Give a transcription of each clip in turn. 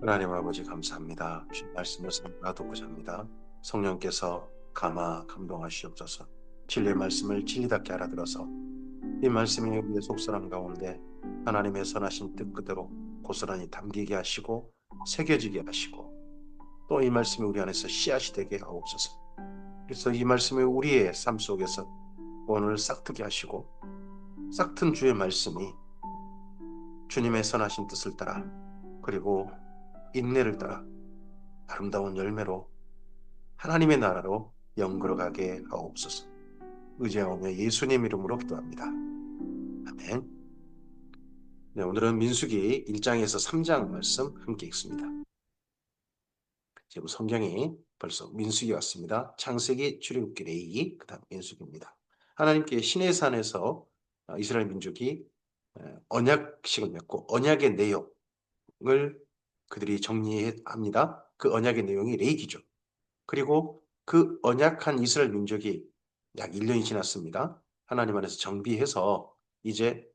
하나님 아버지 감사합니다. 주신 말씀을 생각하고자 합니다. 성령께서 감동하시옵소서. 진리의 말씀을 진리답게 알아들어서 이 말씀이 우리의 속사람 가운데 하나님의 선하신 뜻 그대로 고스란히 담기게 하시고 새겨지게 하시고 또 이 말씀이 우리 안에서 씨앗이 되게 하옵소서. 그래서 이 말씀이 우리의 삶 속에서 오늘 싹트게 하시고 싹튼 주의 말씀이 주님의 선하신 뜻을 따라 그리고 인내를 따라 아름다운 열매로 하나님의 나라로 영걸어가게 하옵소서. 의지하오며 예수님 이름으로 기도합니다. 아멘. 네, 오늘은 민수기 1장에서 3장 말씀 함께 읽습니다. 지금 성경이 벌써 민수기 왔습니다. 창세기, 출애굽기, 레위기, 그다음 민수기입니다. 하나님께 시내산에서 이스라엘 민족이 언약식을 맺고 언약의 내용을 그들이 정리합니다. 그 언약의 내용이 레위기죠. 그리고 그 언약한 이스라엘 민족이 약 1년이 지났습니다. 하나님 안에서 정비해서 이제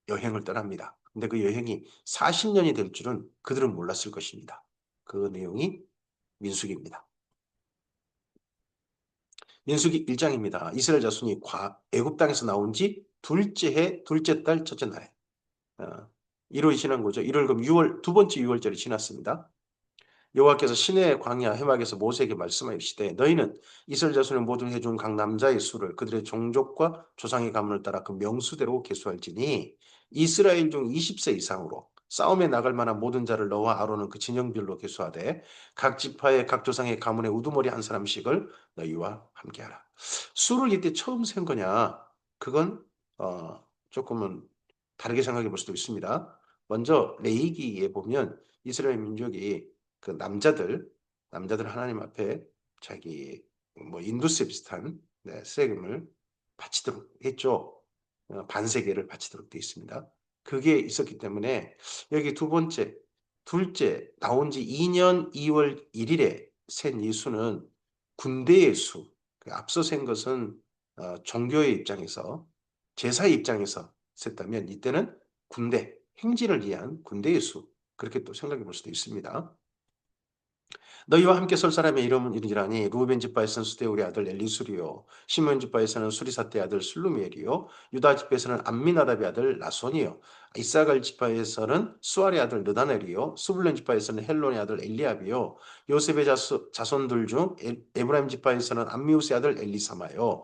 여행을 떠납니다. 근데 그 여행이 40년이 될 줄은 그들은 몰랐을 것입니다. 그 내용이 민수기입니다. 민수기 1장입니다. 이스라엘 자손이 애굽 땅에서 나온 지 둘째 해, 둘째 달, 첫째 날에 1월이 지난 거죠. 1월 그럼 6월 두 번째 6월절이 지났습니다. 여호와께서 시내 광야 해막에서 모세에게 말씀하시되 너희는 이스라엘 자손의 모든 해준 각 남자의 수를 그들의 종족과 조상의 가문을 따라 그 명수대로 계수할지니 이스라엘 중 20세 이상으로 싸움에 나갈 만한 모든 자를 너와 아론은 그 진영별로 계수하되 각 지파의 각 조상의 가문의 우두머리 한 사람씩을 너희와 함께하라. 수를 이때 처음 센 거냐? 그건 조금은 다르게 생각해 볼 수도 있습니다. 먼저 레위기에 보면 이스라엘 민족이 그 남자들 하나님 앞에 자기 뭐 인도세 비슷한 세금을 바치도록 했죠. 반세계를 바치도록 되어 있습니다. 그게 있었기 때문에 여기 둘째 나온 지 2년 2월 1일에 센 이 수는 군대의 수. 그 앞서 센 것은 종교의 입장에서 제사의 입장에서 셌다면 이때는 행진을 위한 군대의 수. 그렇게 또 생각해 볼 수도 있습니다. 너희와 함께 설 사람의 이름은 이리라니 루벤 지파에서는 수데울의 아들 엘리술이요 시몬 지파에서는 수리사떼의 아들 슬루미엘이요 유다 지파에서는 암미나답의 아들 나손이요 이사갈 지파에서는 수알의 아들 느다넬이요 스불론 지파에서는 헬론의 아들 엘리압이요 요셉의 자손들 중 에브라임 지파에서는 암미우스의 아들 엘리사마요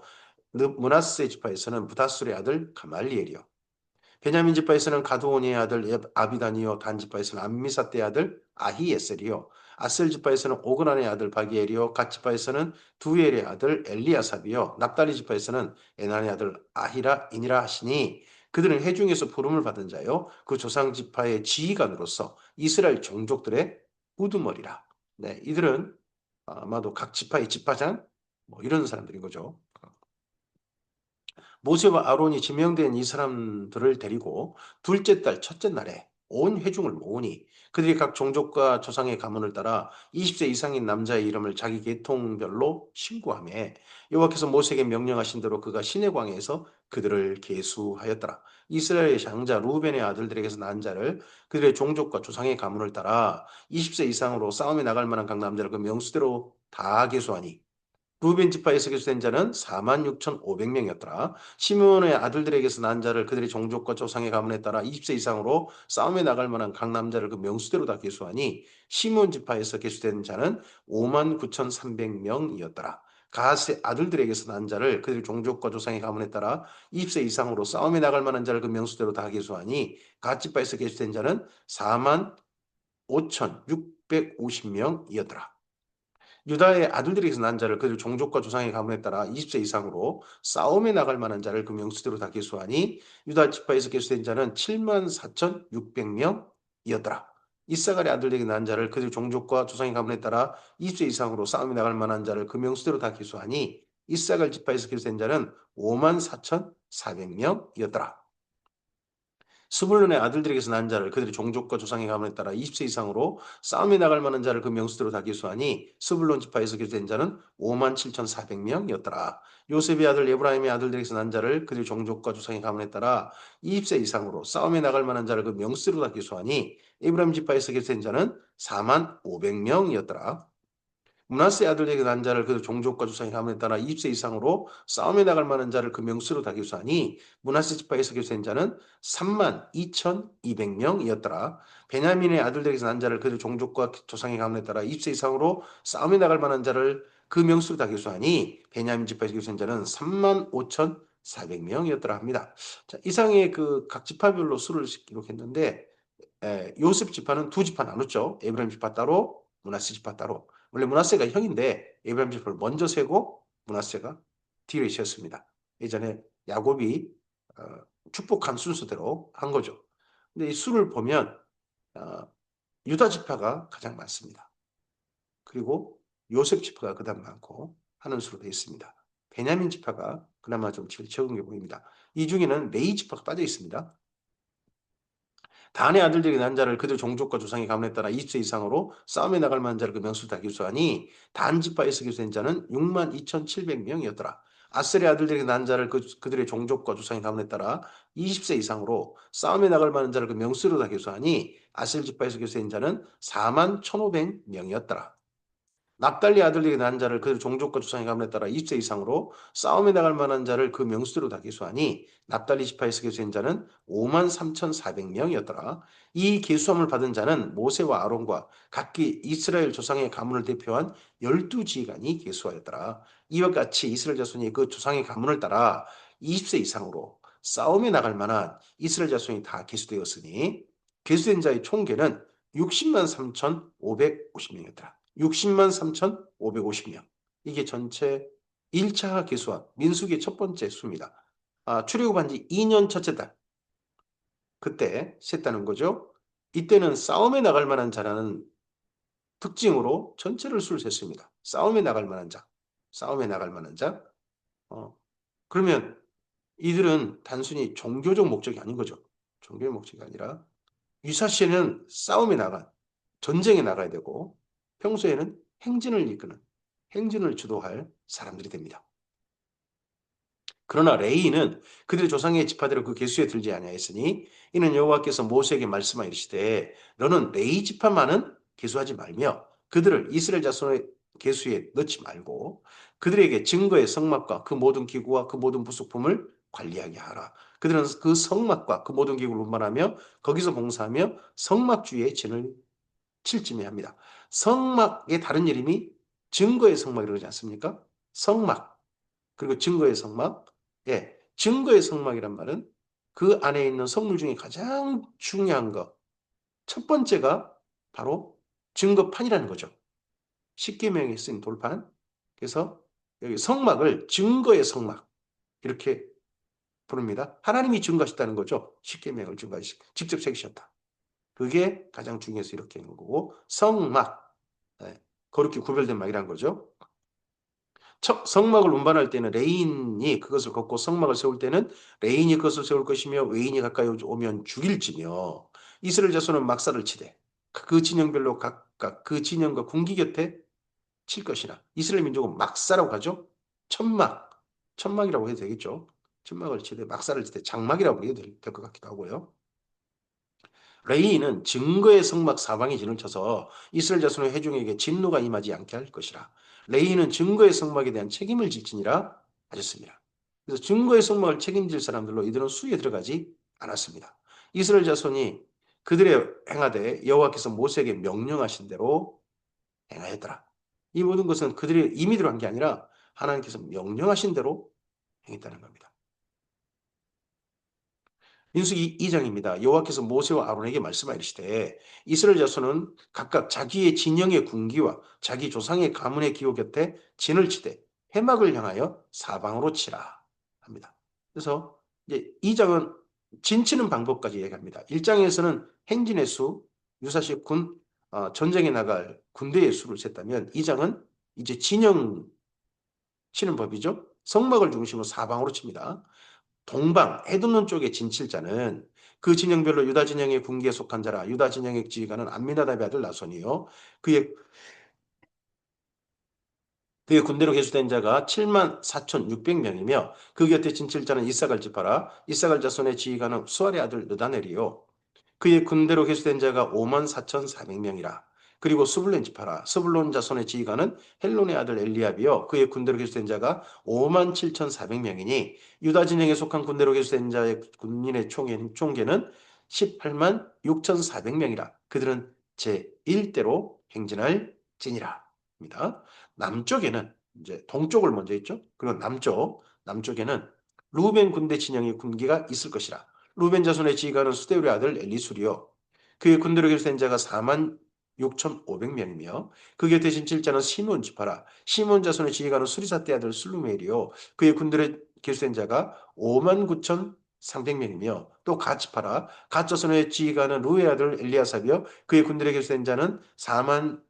므낫세 지파에서는 부다술의 아들 가말리엘이요 베냐민 지파에서는 가드오니의 아들 아비다니요 단 지파에서는 암미사떼의 아들 아히에셀이요 아셀 지파에서는 오그란의 아들 바기엘이요 갓 지파에서는 두엘의 아들 엘리아삽이요 납달리 지파에서는 에난의 아들 아히라이니라 하시니 그들은 회중에서 부름을 받은 자요 그 조상 지파의 지휘관으로서 이스라엘 종족들의 우두머리라. 네, 이들은 아마도 각 지파의 지파장 뭐 이런 사람들인 거죠. 모세와 아론이 지명된 이 사람들을 데리고 둘째 달 첫째 날에 온 회중을 모으니 그들이 각 종족과 조상의 가문을 따라 20세 이상인 남자의 이름을 자기 계통별로 신고하며 여호와께서 모세에게 명령하신 대로 그가 시내광야에서 그들을 계수하였더라. 이스라엘의 장자 루벤의 아들들에게서 난 자를 그들의 종족과 조상의 가문을 따라 20세 이상으로 싸움에 나갈 만한 각 남자를 그 명수대로 다 계수하니 루벤 지파에서 계수된 자는 4만 6,500명이었더라. 시므온의 아들들에게서 난 자를 그들의 종족과 조상의 가문에 따라 20세 이상으로 싸움에 나갈 만한 각 남자를 그 명수대로 다 계수하니 시므온 지파에서 계수된 자는 5만 9,300명이었더라. 가앗의 아들들에게서 난 자를 그들의 종족과 조상의 가문에 따라 20세 이상으로 싸움에 나갈 만한 자를 그 명수대로 다 계수하니 가앗 지파에서 계수된 자는 4만 5,650명이었더라. 유다의 아들들에게서 난 자를 그들 종족과 조상의 가문에 따라 20세 이상으로 싸움에 나갈 만한 자를 그 명수대로 다 계수하니 유다 지파에서 계수된 자는 7만 4,600명이었더라. 이사갈의 아들에게 난 자를 그들 종족과 조상의 가문에 따라 20세 이상으로 싸움에 나갈 만한 자를 그 명수대로 다 계수하니 이사갈 지파에서 계수된 자는 5만 4,400명이었더라. 스불론의 아들들에게서 난 자를 그들의 종족과 조상의 가문에 따라 20세 이상으로 싸움에 나갈 만한 자를 그 명수대로 다 계수하니 스불론 지파에서 계수된 자는 57,400명이었더라. 요셉의 아들 에브라임의 아들들에게서 난 자를 그들의 종족과 조상의 가문에 따라 20세 이상으로 싸움에 나갈 만한 자를 그 명수대로 다 계수하니 에브라임 지파에서 계수된 자는 45,000명이었더라. 므낫세 아들에게 난 자를 그 종족과 조상의 가문에 따라 20세 이상으로 싸움에 나갈 만한 자를 그 명수로 다 계수하니 므낫세 지파에서 계수된 자는 32,200명이었더라. 베냐민의 아들에게서 난 자를 그 종족과 조상의 가문에 따라 20세 이상으로 싸움에 나갈 만한 자를 그 명수로 다 계수하니 베냐민 지파에서 계수된 자는 35,400명이었더라 합니다. 자, 이상의 그 각 지파별로 수를 기록했는데 요셉 지파는 두 지파 나눴죠. 에브라임 지파 따로, 므낫세 지파 따로. 원래 므낫세가 형인데 에브라임 지파를 먼저 세고 므낫세가 뒤를 세웠습니다. 예전에 야곱이 축복한 순서대로 한 거죠. 근데 이 수를 보면 유다 지파가 가장 많습니다. 그리고 요셉 지파가 그다음 많고 하는 수로 되어 있습니다. 베냐민 지파가 그나마 좀 적은 게 보입니다. 이 중에는 레위 지파가 빠져 있습니다. 단의 아들들에게 난 자를 그들 종족과 조상의 가문에 따라 20세 이상으로 싸움에 나갈 만한 자를 그 명수를 다 기수하니 단 지파에서 기수된 자는 62,700명이었더라. 아셀의 아들들에게 난 자를 그들의 종족과 조상의 가문에 따라 20세 이상으로 싸움에 나갈 만한 자를 그 명수로 다 기수하니 아셀 지파에서 기수된 자는 41,500명이었더라. 납달리 아들에게 난 자를 그 종족과 조상의 가문에 따라 20세 이상으로 싸움에 나갈 만한 자를 그 명수대로 다 계수하니 납달리 지파에서 계수된 자는 53,400명이었더라. 이 계수함을 받은 자는 모세와 아론과 각기 이스라엘 조상의 가문을 대표한 12지간이 계수하였더라. 이와 같이 이스라엘 자손이 그 조상의 가문을 따라 20세 이상으로 싸움에 나갈 만한 이스라엘 자손이 다 계수되었으니 계수된 자의 총계는 60만 3,550명이었더라. 60만 3,550명. 이게 전체 1차 계수한 민수기의 첫 번째 수입니다. 출애굽한 지 2년 첫째 달. 그때 셌다는 거죠. 이때는 싸움에 나갈 만한 자라는 특징으로 전체를 수를 셌습니다. 싸움에 나갈 만한 자. 싸움에 나갈 만한 자. 그러면 이들은 단순히 종교적 목적이 아닌 거죠. 종교의 목적이 아니라 유사시에는 싸움에 나간, 전쟁에 나가야 되고 평소에는 행진을 이끄는, 행진을 주도할 사람들이 됩니다. 그러나 레위인은 그들의 조상의 지파대로 그 계수에 들지 아니하였으니 이는 여호와께서 모세에게 말씀하여 이르시되 너는 레위 지파만은 계수하지 말며 그들을 이스라엘 자손의 계수에 넣지 말고 그들에게 증거의 성막과 그 모든 기구와 그 모든 부속품을 관리하게 하라. 그들은 그 성막과 그 모든 기구를 운반하며 거기서 봉사하며 성막주의 진을 칠지매 합니다. 성막의 다른 이름이 증거의 성막이라고 하지 않습니까? 성막 그리고 증거의 성막. 예, 증거의 성막이란 말은 그 안에 있는 성물 중에 가장 중요한 것. 첫 번째가 바로 증거판이라는 거죠. 십계명에 쓰인 돌판. 그래서 여기 성막을 증거의 성막 이렇게 부릅니다. 하나님이 증거하셨다는 거죠. 십계명을 직접 새기셨다. 그게 가장 중요해서 이렇게 있는 거고 성막, 거룩히 구별된 막이라는 거죠. 성막을 운반할 때는 레인이 그것을 걷고 성막을 세울 때는 레인이 그것을 세울 것이며 외인이 가까이 오면 죽일지며 이스라엘 자손은 막사를 치되 그 진영별로 각각 그 진영과 군기 곁에 칠 것이나 이스라엘 민족은 막사라고 하죠. 천막이라고 해도 되겠죠. 천막을 치되 막사를 치되 장막이라고 해도 될 것 같기도 하고요. 레이는 증거의 성막 사방에 진을 쳐서 이스라엘 자손의 회중에게 진노가 임하지 않게 할 것이라. 레이는 증거의 성막에 대한 책임을 지치니라 하셨습니다. 그래서 증거의 성막을 책임질 사람들로 이들은 수에 들어가지 않았습니다. 이스라엘 자손이 그들의 행하되 여호와께서 모세에게 명령하신 대로 행하였더라. 이 모든 것은 그들의 임의대로 한 게 아니라 하나님께서 명령하신 대로 행했다는 겁니다. 민수기 2장입니다. 여호와께서 모세와 아론에게 말씀하시되 이스라엘 자손은 각각 자기의 진영의 군기와 자기 조상의 가문의 기호 곁에 진을 치되 해막을 향하여 사방으로 치라 합니다. 그래서 이제 2장은 진치는 방법까지 얘기합니다. 1장에서는 행진의 수, 유사시 전쟁에 나갈 군대의 수를 셌다면 2장은 이제 진영 치는 법이죠. 성막을 중심으로 사방으로 칩니다. 동방, 해돋는 쪽의 진칠자는 그 진영별로 유다 진영의 군기에 속한 자라. 유다 진영의 지휘관은 암미나답의 아들 나손이요. 그의 그의 군대로 계수된 자가 7만 4,600명이며 그 곁에 진칠자는 이사갈 지파라. 이사갈 자손의 지휘관은 수알의 아들 느다넬이요. 그의 군대로 계수된 자가 5만 4,400명이라. 그리고 스불론 지파라. 스불론 자손의 지휘관은 헬론의 아들 엘리압이요. 그의 군대로 계수된 자가 5만 7,400명이니 유다 진영에 속한 군대로 계수된 자의 군인의 총계는 18만 6,400명이라. 그들은 제1대로 행진할 지니라. 입니다. 남쪽에는 이제 동쪽을 먼저 했죠. 그리고 남쪽에는 루벤 군대 진영의 군기가 있을 것이라. 루벤 자손의 지휘관은 수데울의 아들 엘리술이요. 그의 군대로 결된 자가 4만 6,500명이며 그 곁에 진칠자는 시몬 지파라. 시몬 자손의 지휘관은 수리사대 아들 슬루멜이요. 그의 군대로 결된 자가 5만 9,300명이며 또 갓지파라. 갓 자손의 지휘관은 루의 아들 엘리아삽이요. 그의 군대로 결된 자는 4만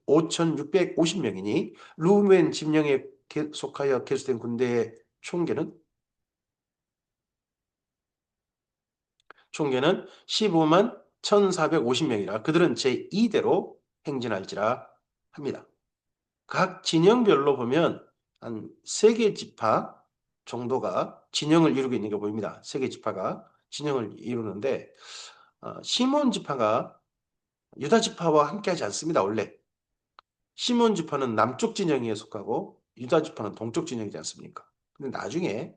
5,650명이니 루벤 진영에 속하여 결수된 군대의 총계는 15만 1,450명이라. 그들은 제2대로 행진할지라 합니다. 각 진영별로 보면 한 3개 지파 정도가 진영을 이루고 있는 게 보입니다. 3개 지파가 진영을 이루는데 시몬 지파가 유다 지파와 함께하지 않습니다. 원래 시몬 지파는 남쪽 진영에 속하고 유다 지파는 동쪽 진영이지 않습니까? 근데 나중에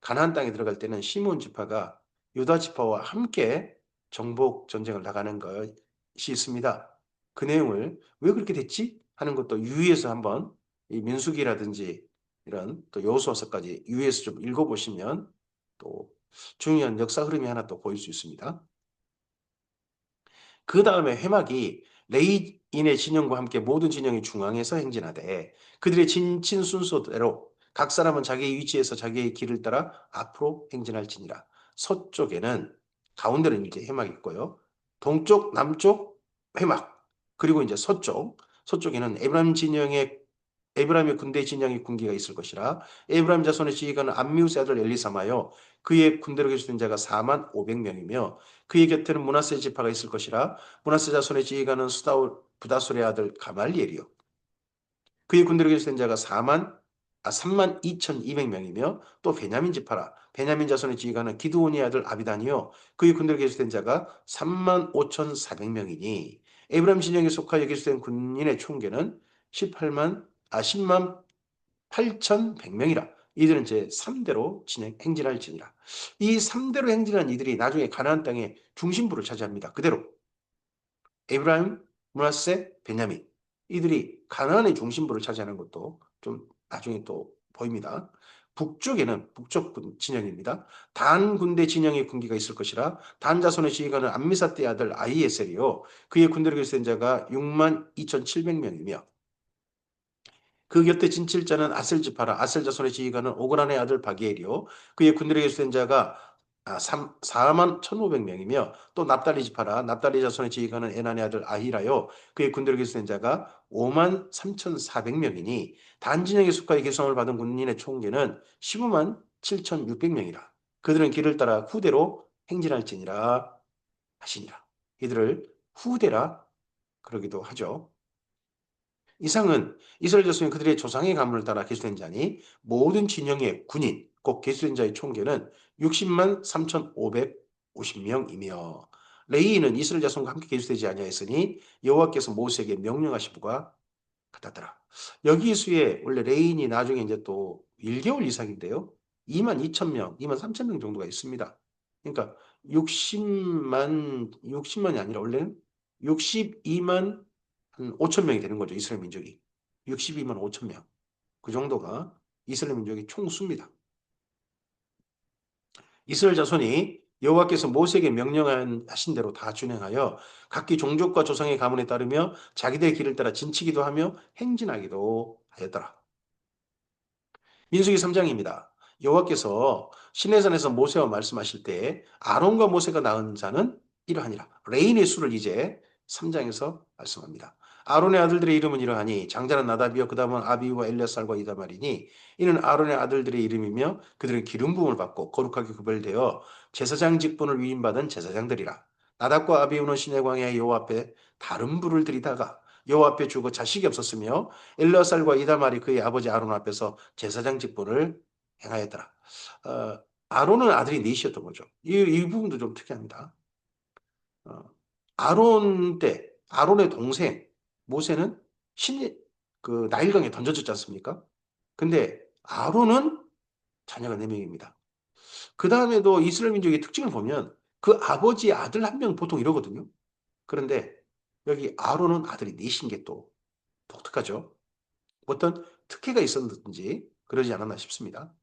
가나안 땅에 들어갈 때는 시몬 지파가 유다 지파와 함께 정복 전쟁을 나가는 것이 있습니다. 그 내용을 왜 그렇게 됐지? 하는 것도 유의해서 한번 이 민수기라든지 이런 또 여호수아서까지 유의해서 좀 읽어보시면 또 중요한 역사 흐름이 하나 또 보일 수 있습니다. 그 다음에 회막이 레이인의 진영과 함께 모든 진영이 중앙에서 행진하되 그들의 진친 순서대로 각 사람은 자기의 위치에서 자기의 길을 따라 앞으로 행진할지니라. 서쪽에는 가운데는 이제 회막이 있고요. 동쪽, 남쪽 회막 그리고 이제 서쪽에는 에브라임의 군대 진영의 군기가 있을 것이라. 에브라임 자손의 지휘관은 암미우스의 아들 엘리사마요. 그의 군대로 계수된 자가 4만 500명이며 그의 곁에는 므낫세 지파가 있을 것이라. 므낫세 자손의 지휘관은 부다솔의 아들 가말리엘이요. 그의 군대로 계수된 자가 3만 2,200명이며 또 베냐민 지파라. 베냐민 자손의 지휘관은 기드온의 아들 아비단이요. 그의 군대로 계수된 자가 3만 5,400명이니 에브라임 진영에 속하여 계수된 군인의 총계는 10만 8,100명이라. 이들은 제 3대로 행진할지니라. 이 3대로 행진한 이들이 나중에 가나안 땅의 중심부를 차지합니다. 그대로 에브라임, 므낫세, 베냐민 이들이 가나안의 중심부를 차지하는 것도 좀 나중에 또 보입니다. 북쪽에는 북쪽 진영입니다. 단 군대 진영의 군기가 있을 것이라. 단 자손의 지휘관은 암미사대의 아들 아히에셀이요. 그의 군대로 결성된 자가 6만 2,700명이며 그 곁에 진칠자는 아셀 지파라. 아셀 자손의 지휘관은 오그란의 아들 바기엘이요. 그의 군대로 결수된 자가 4만 1,500명이며 또 납달리 지파라. 납달리 자손의 지휘관은 에난의 아들 아히라요. 그의 군대로 결수된 자가 5만 3,400명이니 단진영에 속하여 계성을 받은 군인의 총계는 15만 7,600명이라. 그들은 길을 따라 후대로 행진할지니라 하시니라. 이들을 후대라 그러기도 하죠. 이상은 이스라엘 자손이 그들의 조상의 가문을 따라 계수된 자니 모든 진영의 군인 곧 계수된 자의 총계는 60만 3,550명이며 레위인은 이스라엘 자손과 함께 계수되지 아니하였으니 여호와께서 모세에게 명령하신 바가 같았더라. 여기수에 원래 레위인이 나중에 이제 또 1개월 이상인데요. 2만 2천 명, 2만 3천 명 정도가 있습니다. 그러니까 60만이 아니라 원래는 62만 한 5천 명이 되는 거죠. 이스라엘 민족이. 62만 5천 명. 그 정도가 이스라엘 민족의 총수입니다. 이스라엘 자손이 여호와께서 모세에게 명령하신 대로 다 준행하여 각기 종족과 조상의 가문에 따르며 자기들의 길을 따라 진치기도 하며 행진하기도 하였더라. 민수기 3장입니다. 여호와께서 시내산에서 모세와 말씀하실 때 아론과 모세가 낳은 자는 이러하니라. 레인의 수를 이제 3장에서 말씀합니다. 아론의 아들들의 이름은 이러하니 장자는 나답이요 그 다음은 아비후와 엘리아살과 이다말이니 이는 아론의 아들들의 이름이며 그들은 기름 부음을 받고 거룩하게 구별되어 제사장 직분을 위임받은 제사장들이라. 나답과 아비후는 시내 광야의 여호와 앞에 다른 불을 들이다가 여호와 앞에 죽어 자식이 없었으며 엘리아살과 이다말이 그의 아버지 아론 앞에서 제사장 직분을 행하였더라. 아론은 아들이 넷이었던 거죠. 이 부분도 좀 특이합니다. 어, 아론 때 아론의 동생 모세는 그 나일강에 던져졌지 않습니까? 근데 아론은 자녀가 4명입니다. 그 다음에도 이스라엘 민족의 특징을 보면 그 아버지의 아들 한 명 보통 이러거든요. 그런데 여기 아론은 아들이 넷인 게 또 독특하죠. 어떤 특혜가 있었는지 그러지 않았나 싶습니다.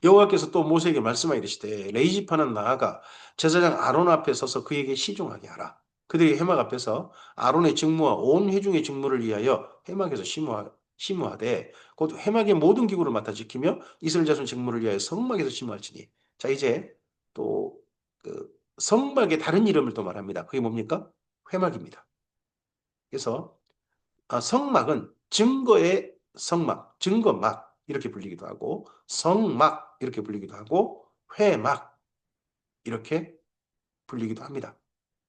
여호와께서 또 모세에게 말씀하여 이르시되 레이지파는 나아가 제사장 아론 앞에 서서 그에게 시종하게 하라. 그들이 회막 앞에서 아론의 직무와 온 회중의 직무를 위하여 회막에서 심무하되 곧 회막의 모든 기구를 맡아 지키며 이스라엘 자손 직무를 위하여 성막에서 심무할지니. 자, 이제 또 그 성막의 다른 이름을 또 말합니다. 그게 뭡니까? 회막입니다. 그래서 성막은 증거의 성막, 증거막 이렇게 불리기도 하고 성막 이렇게 불리기도 하고 회막 이렇게 불리기도 합니다.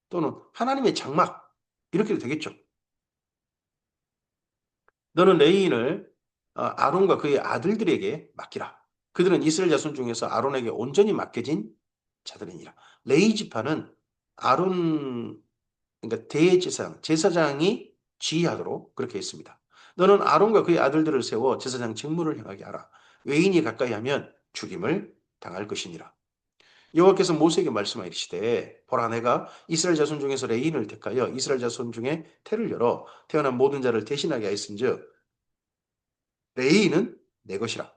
또는 하나님의 장막 이렇게도 되겠죠. 너는 레위인을 아론과 그의 아들들에게 맡기라. 그들은 이스라엘 자손 중에서 아론에게 온전히 맡겨진 자들이니라. 레위 지파는 아론 그러니까 대제사장, 제사장이 지휘하도록 그렇게 했습니다. 너는 아론과 그의 아들들을 세워 제사장 직무를 행하게 하라. 외인이 가까이 하면 죽임을 당할 것이니라. 여호와께서 모세에게 말씀하시되 보라 내가 이스라엘 자손 중에서 레인을 택하여 이스라엘 자손 중에 태를 열어 태어난 모든 자를 대신하게 하였은즉 레인은 내 것이라.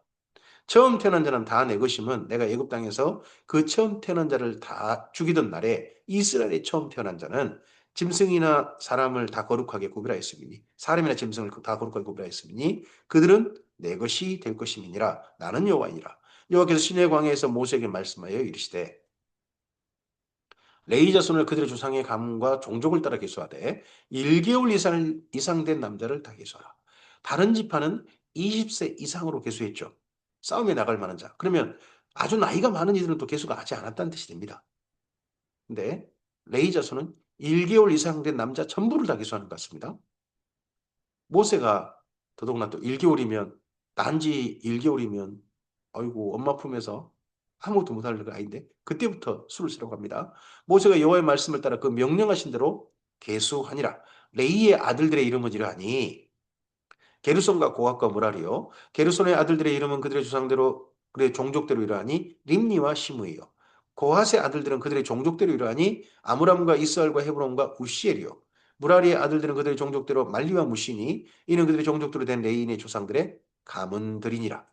처음 태어난 자는 다 내 것임은 내가 애굽 땅에서 그 처음 태어난 자를 다 죽이던 날에 이스라엘의 처음 태어난 자는 짐승이나 사람을 다 거룩하게 구별하였음이니 사람이나 짐승을 다 거룩하게 구별하였음이니 그들은 내 것이 될 것임이니라. 나는 여호와이니라. 여호와께서 시내 광야에서 모세에게 말씀하여 이르시되 레위 자손을 그들의 조상의 가문과 종족을 따라 계수하되 1개월 이상 된 남자를 다 계수하라. 다른 지파는 20세 이상으로 계수했죠. 싸움에 나갈 만한 자. 그러면 아주 나이가 많은 이들은 또 계수가 하지 않았다는 뜻이 됩니다. 근데 레위 자손은 1개월 이상 된 남자 전부를 다 계수하는 것 같습니다. 모세가 더더구나 또 1개월이면 난지 1개월이면 아이고 엄마 품에서 아무것도 못할 그 아이인데 그때부터 수를 세라고 합니다. 모세가 여호와의 말씀을 따라 그 명령하신 대로 계수하니라. 레이의 아들들의 이름은 이러하니 게르손과 고핫과 무라리요. 게르손의 아들들의 이름은 그들의 조상대로 그들의 종족대로 이러하니 림니와 시므이요. 고핫의 아들들은 그들의 종족대로 이러하니 아므람과 이스알과 헤브론과 우시엘이요. 무라리의 아들들은 그들의 종족대로 말리와 무시니 이는 그들의 종족대로 된 레인의 조상들의 가문들이니라.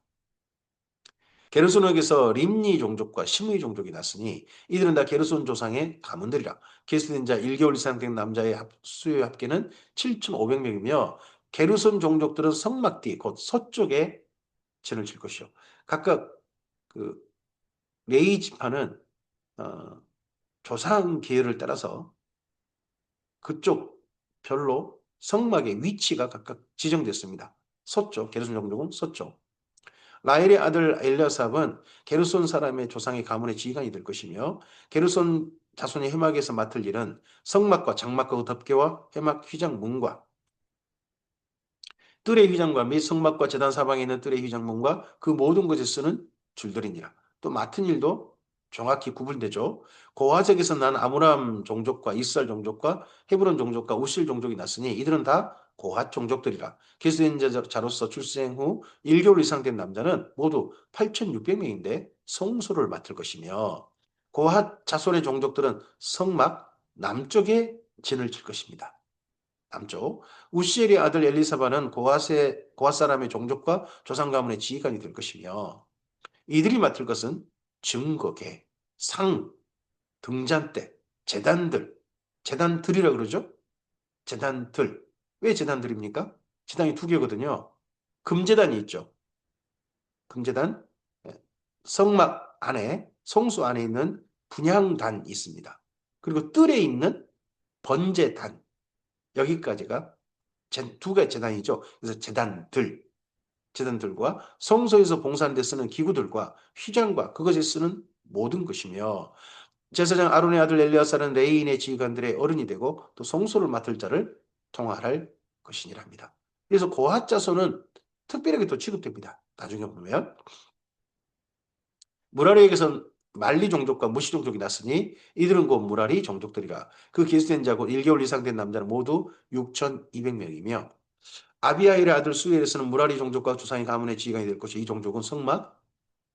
게르손에게서 림니 종족과 시므이 종족이 났으니 이들은 다 게르손 조상의 가문들이라. 계수된 자 1개월 이상 된 남자의 수의 합계는 7,500명이며 게르손 종족들은 성막 뒤 곧 서쪽에 진을 칠 것이요. 각각 그 레이 지파는 어, 조상 계열을 따라서 그쪽 별로 성막의 위치가 각각 지정됐습니다. 서쪽 게르손 종족은 서쪽. 라헬의 아들 엘리아삽은 게르손 사람의 조상의 가문의 지휘관이 될 것이며 게르손 자손의 회막에서 맡을 일은 성막과 장막과 그 덮개와 회막 휘장 문과 뜰의 휘장과 및 성막과 제단 사방에 있는 뜰의 휘장문과 그 모든 것에 쓰는 줄들이니라. 또 맡은 일도 정확히 구분되죠. 고아색에서 난 아므람 종족과 이스라엘 종족과 헤브론 종족과 우실 종족이 났으니 이들은 다 고핫 종족들이라. 계수된 자로서 출생 후 1개월 이상 된 남자는 모두 8,600명인데 성소를 맡을 것이며 고핫 자손의 종족들은 성막 남쪽에 진을 칠 것입니다. 남쪽 우시엘의 아들 엘리사바는 고핫 사람의 종족과 조상 가문의 지휘관이 될 것이며 이들이 맡을 것은 증거계, 상, 등잔대, 제단들, 제단들이라 그러죠? 제단들. 왜 제단들입니까? 제단이 2개거든요. 금제단이 있죠. 금제단, 예. 성막 안에, 성수 안에 있는 분향단이 있습니다. 그리고 뜰에 있는 번제단, 여기까지가 두 가지 재단이죠. 그래서 재단들과 성소에서 봉사하는 데 쓰는 기구들과 휘장과 그것에 쓰는 모든 것이며 제사장 아론의 아들 엘리야사는 레인의 지휘관들의 어른이 되고 또 성소를 맡을 자를 통할할 것이니랍니다. 그래서 고핫 자손은 특별하게 또 취급됩니다. 나중에 보면 무라리에게선 말리 종족과 무시 종족이 났으니 이들은 곧 무라리 종족들이라. 그 계수된 자 곧 1개월 이상 된 남자는 모두 6,200명이며 아비아일의 아들 수엘에서는 무라리 종족과 주상의 가문의 지휘관이 될 것이 이 종족은 성막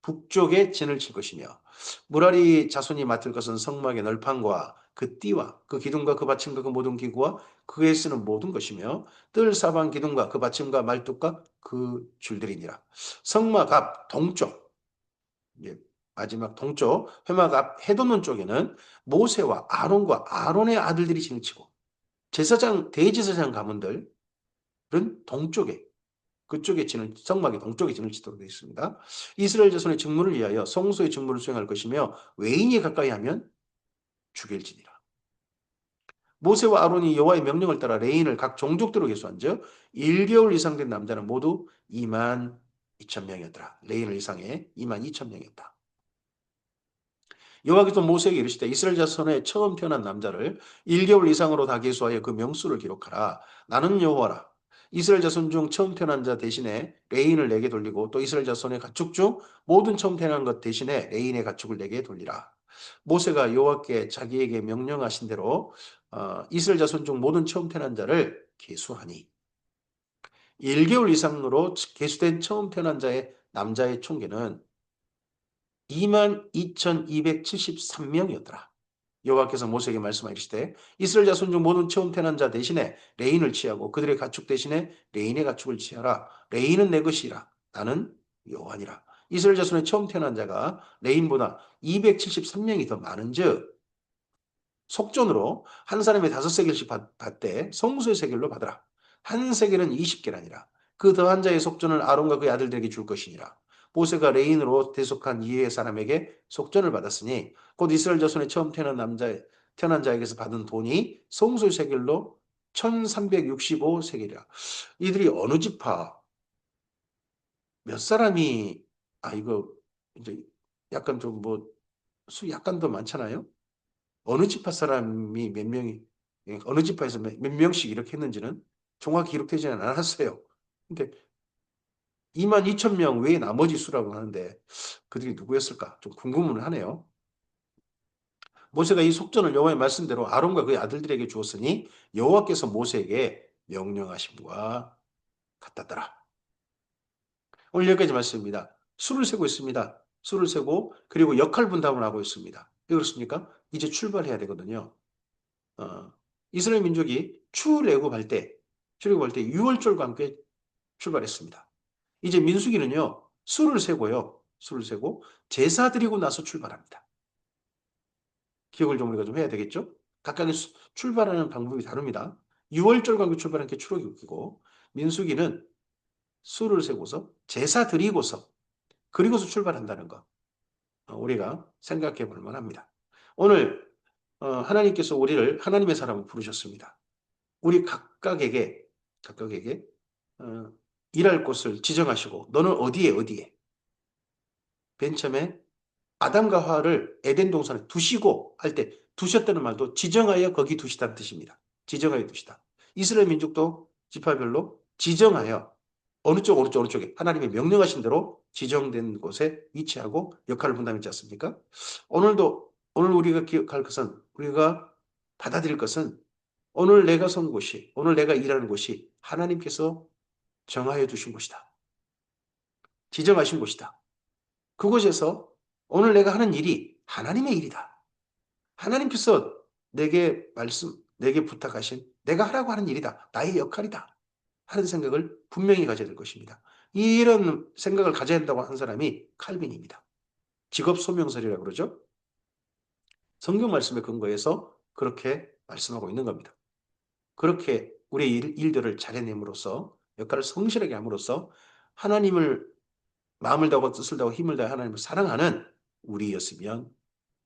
북쪽에 진을 칠 것이며 무라리 자손이 맡을 것은 성막의 널판과 그 띠와 그 기둥과 그 받침과 그 모든 기구와 그에 쓰는 모든 것이며 뜰 사방 기둥과 그 받침과 말뚝과 그 줄들이니라. 성막 앞 동쪽 마지막 동쪽 회막 앞 해돋는 쪽에는 모세와 아론과 아론의 아들들이 진을 치고 제사장 대제사장 가문들은 동쪽에 그쪽에 지는 성막의 동쪽에 진을 치도록 되어 있습니다. 이스라엘 자손의 직무를 위하여 성소의 직무를 수행할 것이며 외인이 가까이 하면 죽일지니라. 모세와 아론이 여호와의 명령을 따라 레인을 각 종족대로 계수한즉 1개월 이상 된 남자는 모두 2만 2천 명이었더라. 레인을 이상해 2만 2천 명이었다. 여호와께서 모세에게 이르시되 이스라엘 자손의 처음 태어난 남자를 1개월 이상으로 다 계수하여 그 명수를 기록하라. 나는 여호와라. 이스라엘 자손 중 처음 태어난 자 대신에 레인을 내게 돌리고 또 이스라엘 자손의 가축 중 모든 처음 태어난 것 대신에 레인의 가축을 내게 돌리라. 모세가 여호와께 자기에게 명령하신 대로 이스라엘 자손 중 모든 처음 태어난 자를 계수하니 1개월 이상으로 계수된 처음 태어난 자의 남자의 총계는 22,273명이었더라. 여호와께서 모세에게 말씀하시되 이스라엘 자손 중 모든 처음 태어난 자 대신에 레인을 취하고 그들의 가축 대신에 레인의 가축을 취하라. 레인은 내 것이라. 나는 여호와니라. 이스라엘 자손의 처음 태어난 자가 레인보다 273명이 더 많은즉 속전으로 한 사람이 5세겔씩 받되 성소의 세겔로 받으라. 한 세겔은 20개라니라. 그 더한 자의 속전을 아론과 그의 아들들에게 줄 것이니라. 모세가 레인으로 대속한 이외의 사람에게 속전을 받았으니 곧 이스라엘 자손의 처음 태어난 자에게서 받은 돈이 성소의 세겔로 1365세겔이라. 이들이 어느 지파 몇 사람이 이거 이제 약간 좀 뭐 수 약간 더 많잖아요. 어느 지파 사람이 몇 명이 어느 지파에서 몇 명씩 이렇게 했는지는 정확히 기록되지는 않았어요. 근데 2만 2천 명 외에 나머지 수라고 하는데 그들이 누구였을까? 좀 궁금은 하네요. 모세가 이 속전을 여호와의 말씀대로 아론과 그의 아들들에게 주었으니 여호와께서 모세에게 명령하심과 같았더라. 오늘 여기까지 말씀입니다. 수를 세고 있습니다. 수를 세고 그리고 역할 분담을 하고 있습니다. 왜 그렇습니까? 이제 출발해야 되거든요. 어, 이스라엘 민족이 출애굽할 때 6월절과 함께 출발했습니다. 이제 민수기는요. 수를 세고요. 수를 세고 제사 드리고 나서 출발합니다. 기억을 좀 우리가 좀 해야 되겠죠? 각각의 출발하는 방법이 다릅니다. 6월절과 함께 출발한 게 출애굽이고 민수기는 수를 세고서 제사 드리고서 그리고서 출발한다는 거 우리가 생각해 볼 만합니다. 오늘 하나님께서 우리를 하나님의 사람으로 부르셨습니다. 우리 각각에게 일할 곳을 지정하시고 너는 어디에 맨 처음에 아담과 하와를 에덴 동산에 두시고 할 때 두셨다는 말도 지정하여 거기 두시다는 뜻입니다. 지정하여 두시다. 이스라엘 민족도 지파별로 지정하여 어느 쪽에 하나님의 명령하신 대로 지정된 곳에 위치하고 역할을 분담했지 않습니까? 오늘 우리가 기억할 것은 우리가 받아들일 것은 오늘 내가 선 곳이 오늘 내가 일하는 곳이 하나님께서 정하여 두신 곳이다. 지정하신 곳이다. 그곳에서 오늘 내가 하는 일이 하나님의 일이다. 하나님께서 내게 부탁하신 내가 하라고 하는 일이다. 나의 역할이다. 하는 생각을 분명히 가져야 될 것입니다. 이런 생각을 가져야 한다고 한 사람이 칼빈입니다. 직업소명설이라고 그러죠. 성경 말씀에 근거해서 그렇게 말씀하고 있는 겁니다. 그렇게 우리의 일들을 잘해냄으로써 역할을 성실하게 함으로써 하나님을 마음을 다하고 뜻을 다하고 힘을 다해 하나님을 사랑하는 우리였으면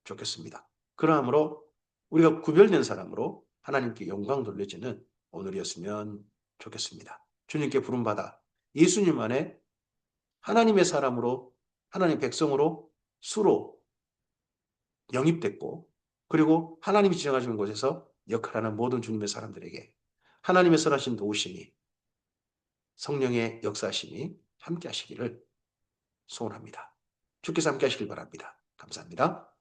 좋겠습니다. 그러므로 우리가 구별된 사람으로 하나님께 영광 돌려지는 오늘이었으면 좋겠습니다. 주님께 부름받아 예수님 안에 하나님의 사람으로 하나님의 백성으로 수로 영입됐고 그리고 하나님이 지정하시는 곳에서 역할하는 모든 주님의 사람들에게 하나님의 선하신 도우심이 성령의 역사심이 함께 하시기를 소원합니다. 주께서 함께 하시길 바랍니다. 감사합니다.